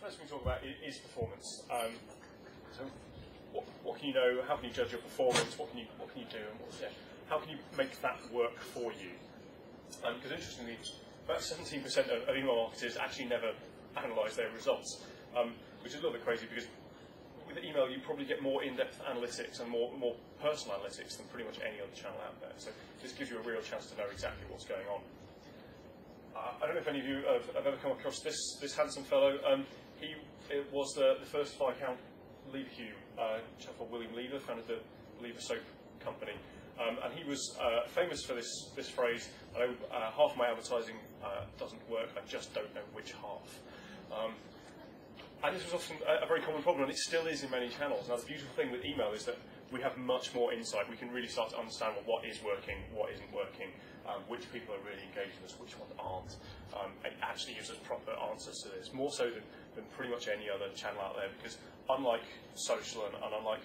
first thing we talk about is performance. So what can you know? How can you judge your performance? What can you do? And how can you make that work for you? Because interestingly, about 17% of email marketers actually never analyse their results, which is a little bit crazy because with email you probably get more in-depth analytics and more personal analytics than pretty much any other channel out there. So this gives you a real chance to know exactly what's going on. I don't know if any of you have ever come across this handsome fellow. He was the first Viscount Leverhulme, a chap called William Lever, founded the Lever soap company. And he was famous for this phrase, half my advertising doesn't work, I just don't know which half. And this was often a very common problem, and it still is in many channels. Now, the beautiful thing with email is that we have much more insight. We can really start to understand what is working, what isn't working, which people are really engaged with us, which ones aren't. It actually gives us proper answers to this, more so than pretty much any other channel out there, because unlike social and unlike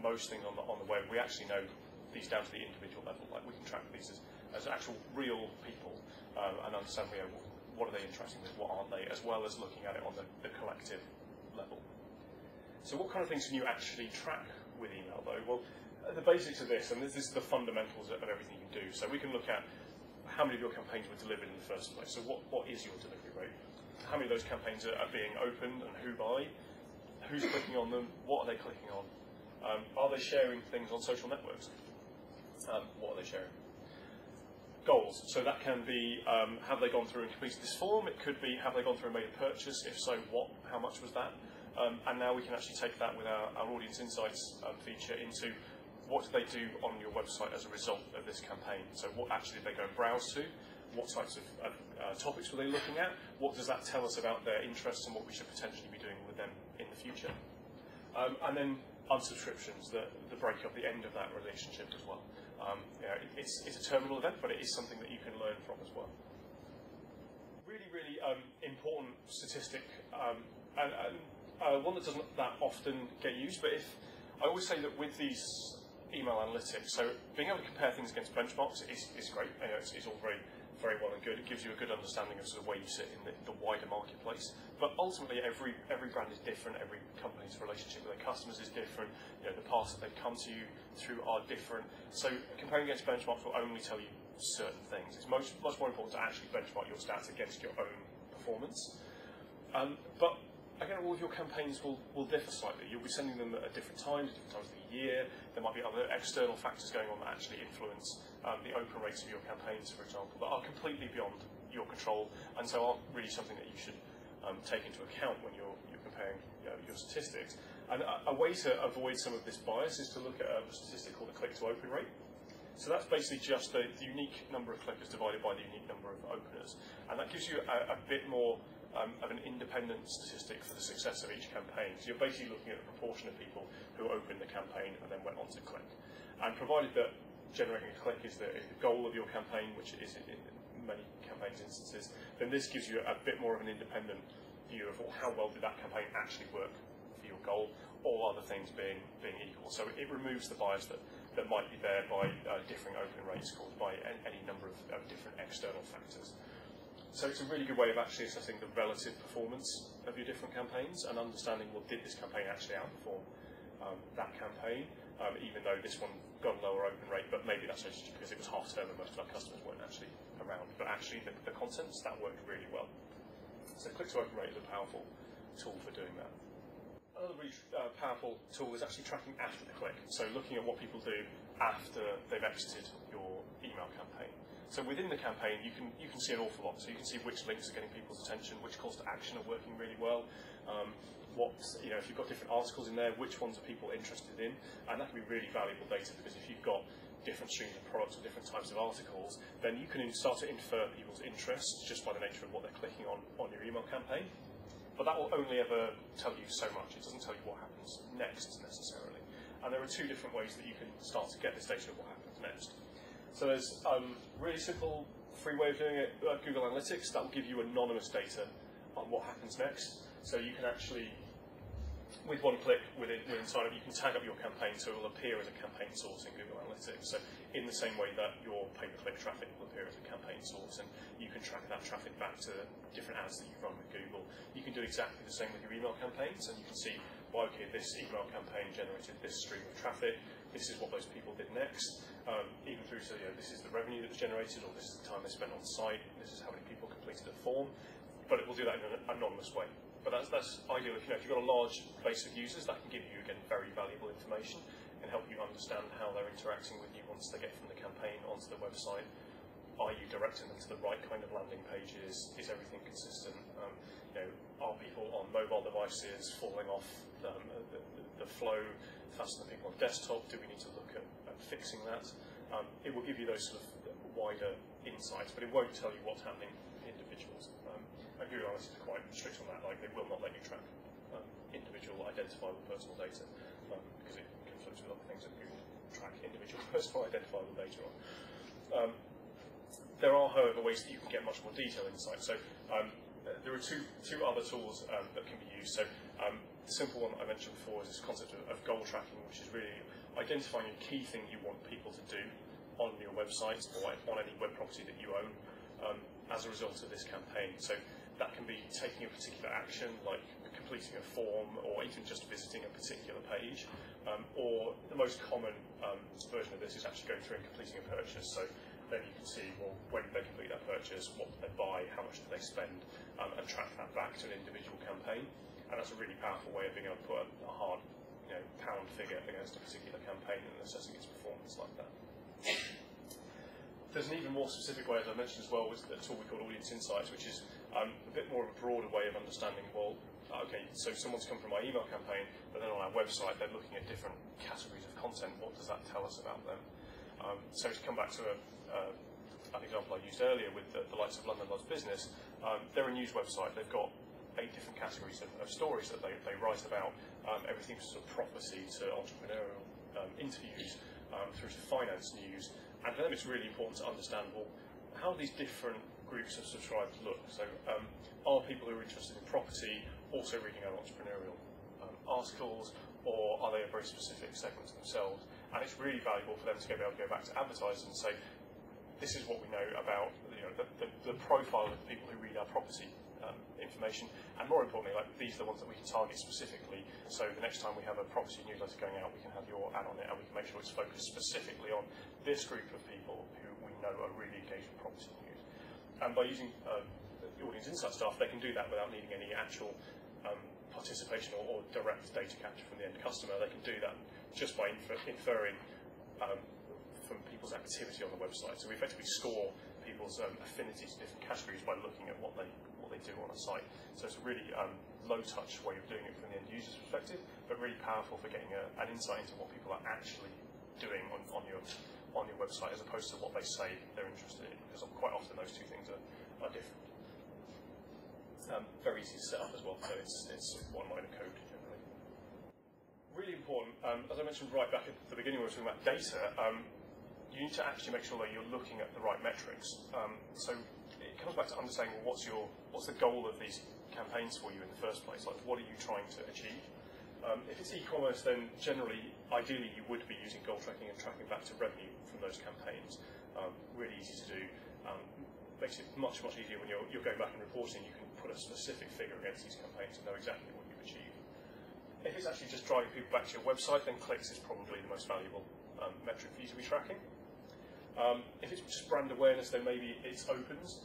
most things on the web, we actually know these down to the individual level. Like, we can track these as actual real people and understand what are they interacting with, what aren't they, as well as looking at it on the collective level. So what kind of things can you actually track with email, though? Well, the basics of this, and this is the fundamentals of everything you can do. So we can look at how many of your campaigns were delivered in the first place. So what is your delivery rate? How many of those campaigns are being opened and who by? Who's clicking on them? What are they clicking on? Are they sharing things on social networks? What are they sharing? Goals. So that can be, have they gone through and completed this form? It could be, have they gone through and made a purchase? If so, what? How much was that? And now we can actually take that with our Audience Insights feature into what do they do on your website as a result of this campaign. So what actually did they go and browse to? What types of topics were they looking at? What does that tell us about their interests and what we should potentially be doing with them in the future? And then unsubscriptions, the break up, the end of that relationship as well. It's a terminal event, but it is something that you can learn from as well. Really, really important statistic, and one that doesn't that often get used, but I always say that with these email analytics, so being able to compare things against benchmarks is great. It's all very well and good. It gives you a good understanding of sort of where you sit in the wider marketplace. But ultimately, every brand is different. Every company's relationship with their customers is different. The paths that they come to you through are different. So comparing against benchmarks will only tell you certain things. It's much more important to actually benchmark your stats against your own performance. But again, all of your campaigns will differ slightly. You'll be sending them at different times of the year. There might be other external factors going on that actually influence the open rates of your campaigns, for example, that are completely beyond your control, and so aren't really something that you should take into account when you're comparing your statistics. And a way to avoid some of this bias is to look at a statistic called the click-to-open rate. So that's basically just the unique number of clickers divided by the unique number of openers, and that gives you a bit more of an independent statistic for the success of each campaign. So you're basically looking at the proportion of people who opened the campaign and then went on to click. And provided that generating a click is the goal of your campaign, which it is in many campaigns instances, then this gives you a bit more of an independent view of how well did that campaign actually work for your goal, all other things being equal. So it removes the bias that might be there by differing open rates caused by any number of different external factors. So it's a really good way of actually assessing the relative performance of your different campaigns and understanding, well, did this campaign actually outperform that campaign, even though this one got a lower open rate, but maybe that's just because it was half term and most of our customers weren't actually around. But actually the contents, that worked really well. So click-to-open rate is a powerful tool for doing that. Another really powerful tool is actually tracking after the click. So looking at what people do after they've exited your email campaign. So within the campaign, you can see an awful lot. So you can see which links are getting people's attention, which calls to action are working really well. If you've got different articles in there, which ones are people interested in, and that can be really valuable data, because if you've got different streams of products or different types of articles, then you can start to infer people's interests just by the nature of what they're clicking on your email campaign. But that will only ever tell you so much. It doesn't tell you what happens next necessarily. And there are two different ways that you can start to get this data of what happens next. So there's a really simple free way of doing it, Google Analytics, that will give you anonymous data on what happens next. So you can actually with one click within Sign-Up, you can tag up your campaign so it will appear as a campaign source in Google Analytics. So in the same way that your pay-per-click traffic will appear as a campaign source, and you can track that traffic back to different ads that you run with Google. You can do exactly the same with your email campaigns, and you can see, well, okay, this email campaign generated this stream of traffic. This is what those people did next. Even through to, this is the revenue that was generated, or this is the time they spent on site. This is how many people completed the form. But it will do that in an anonymous way. But that's ideal if you've got a large base of users. That can give you, again, very valuable information and help you understand how they're interacting with you once they get from the campaign onto the website. Are you directing them to the right kind of landing pages? Is everything consistent? Are people on mobile devices falling off the flow faster than people on desktop? Do we need to look at fixing that? It will give you those sort of wider insights, but it won't tell you what's happening with individuals. Google Analytics is quite strict on that. Like, they will not let you track individual identifiable personal data because it conflicts with other things that Google track individual personal identifiable data on. There are, however, ways that you can get much more detailed insight. So there are two other tools that can be used. So the simple one I mentioned before is this concept of goal tracking, which is really identifying a key thing you want people to do on your website or on any web property that you own as a result of this campaign. So that can be taking a particular action, like completing a form, or even just visiting a particular page. Or the most common version of this is actually going through and completing a purchase. So then you can see, well, when did they complete that purchase, what did they buy, how much did they spend, and track that back to an individual campaign. And that's a really powerful way of being able to put a hard pound figure against a particular campaign and assessing its performance like that. There's an even more specific way, as I mentioned as well, with a tool we call Audience Insights, which is a bit more of a broader way of understanding, well, okay, so someone's come from my email campaign, but then on our website they're looking at different categories of content. What does that tell us about them? So to come back to an example I used earlier with the likes of London Loves Business, they're a news website. They've got 8 different categories of stories that they write about, everything from sort of property to entrepreneurial interviews through to finance news. And for them it's really important to understand, well, how these different groups of subscribers look. So are people who are interested in property also reading our entrepreneurial articles, or are they a very specific segment to themselves? And it's really valuable for them to be able to go back to advertisers and say, this is what we know about the profile of the people who read our property information, and more importantly, like, these are the ones that we can target specifically. So the next time we have a property newsletter going out, we can have your ad on it, and we can make sure it's focused specifically on this group of people who we know are really engaged with property news. And by using the Audience Insight stuff, they can do that without needing any actual participation or direct data capture from the end customer. They can do that just by inferring from people's activity on the website. So we effectively score people's affinities to different categories by looking at what they do on a site. So it's a really low-touch way of doing it from the end user's perspective, but really powerful for getting an insight into what people are actually doing on your website, as opposed to what they say they're interested in, because quite often those two things are different. Very easy to set up as well, so it's one line of code generally. Really important, as I mentioned right back at the beginning when we were talking about data, you need to actually make sure that you're looking at the right metrics. So it comes back to understanding, well, what's the goal of these campaigns for you in the first place? Like, what are you trying to achieve? If it's e-commerce, then generally, ideally, you would be using goal tracking and tracking back to revenue from those campaigns. Really easy to do. Makes it much, much easier when you're going back and reporting. You can put a specific figure against these campaigns and know exactly what you've achieved. If it's actually just driving people back to your website, then clicks is probably the most valuable metric for you to be tracking. If it's just brand awareness, then maybe it's opens.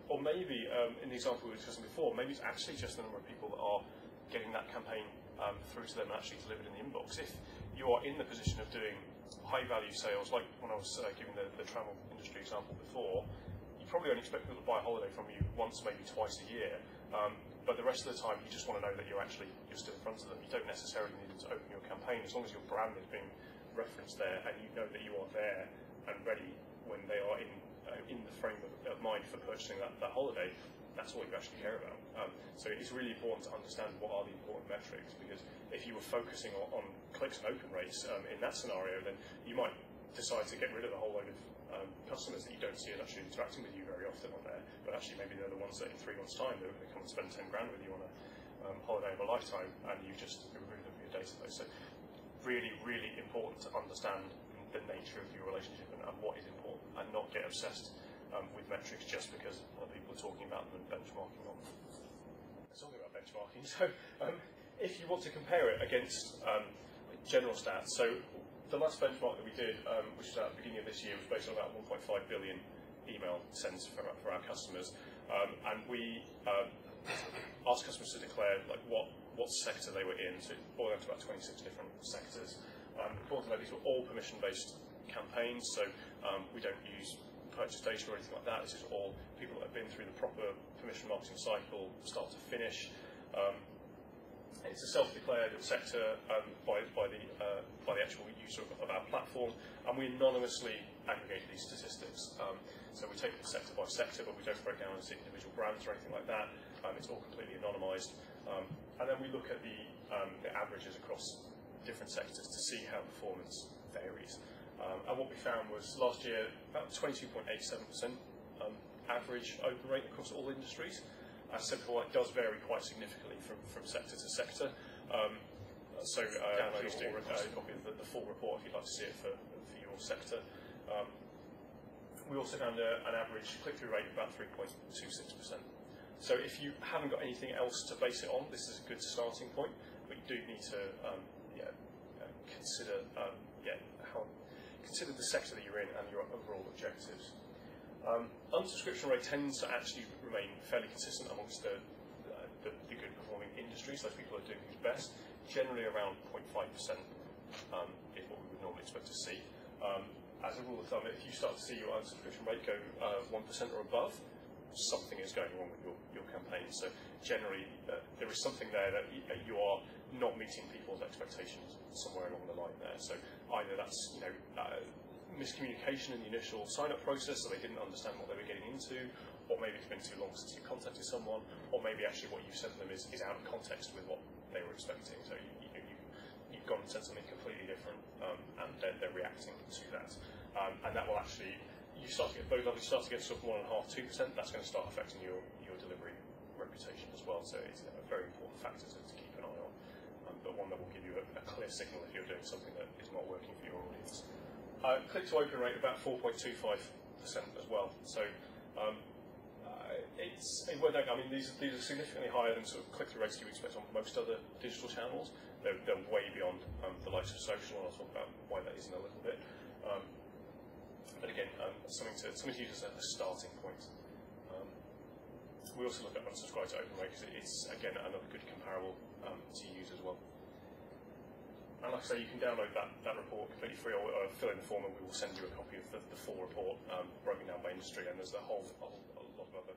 Or maybe, in the example we were discussing before, maybe it's actually just the number of people that are getting that campaign through to them and actually delivered in the inbox. If you are in the position of doing high-value sales, like when I was giving the travel industry example before, you probably only expect people to buy a holiday from you once, maybe twice a year. But the rest of the time, you just want to know that you're still in front of them. You don't necessarily need them to open your campaign, as long as your brand is being referenced there and you know that you are there and ready when they are in the frame of mind for purchasing that holiday. That's what you actually care about. So it's really important to understand what are the important metrics, because if you were focusing on clicks and open rates in that scenario, then you might decide to get rid of a whole load of customers that you don't see as actually interacting with you very often on there, but actually maybe they're the ones that in 3 months' time they come and spend 10 grand with you on holiday of a lifetime, and you just remove them from your database. So really, really important to understand the nature of your relationship and what is important, and not get obsessed with metrics just because other people are talking about them and benchmarking on them. Talking about benchmarking, so if you want to compare it against general stats, so the last benchmark that we did, which was at the beginning of this year, was based on about 1.5 billion email sends for our customers, and we asked customers to declare like what sector they were in. So it boiled down to about 26 different sectors. Importantly, these were all permission-based campaigns, so we don't use purchase data or anything like that. This is all people that have been through the proper permission marketing cycle, start to finish. It's a self-declared sector by the actual user of our platform, and we anonymously aggregate these statistics. So we take it sector by sector, but we don't break down into individual brands or anything like that. It's all completely anonymised, and then we look at the averages across different sectors to see how performance varies. And what we found was last year about 22.87% average open rate across all industries. As I said before, it does vary quite significantly from sector to sector. Please do copy of the full report if you'd like to see it for your sector. We also found an average click-through rate of about 3.26%. So if you haven't got anything else to base it on, this is a good starting point. But you do need to consider the sector that you're in and your overall objectives. Unsubscription rate tends to actually remain fairly consistent amongst the good performing industries. Those people are doing things best. Generally around 0.5% is what we would normally expect to see. As a rule of thumb, if you start to see your unsubscription rate go 1% or above, something is going wrong with your campaign. So generally, there is something there that you are not meeting people's expectations somewhere along the line there. So either that's miscommunication in the initial sign-up process, so they didn't understand what they were getting into, or maybe it's been too long since you contacted someone, or maybe actually what you've said to them is out of context with what they were expecting. So you've gone and said something completely different, and they're reacting to that. And that will actually, you start to get those levels, start to get sort of 1.5%, 2%. That's going to start affecting your delivery reputation as well. So it's a very important factor to keep an eye on, but one that will give you a clear signal if you're doing something that is not working for your audience. Click to open rate about 4.25% as well. So these are significantly higher than sort of click-through rates you would expect on most other digital channels. They're way beyond the likes of social, and I'll talk about why that is in a little bit. But again, something to use as a starting point. We also look at unsubscribe to open rate because it's again another good comparable to use as well. And like I say, you can download that report completely free, or fill in the form, and we will send you a copy of the full report broken down by industry. And there's a lot of other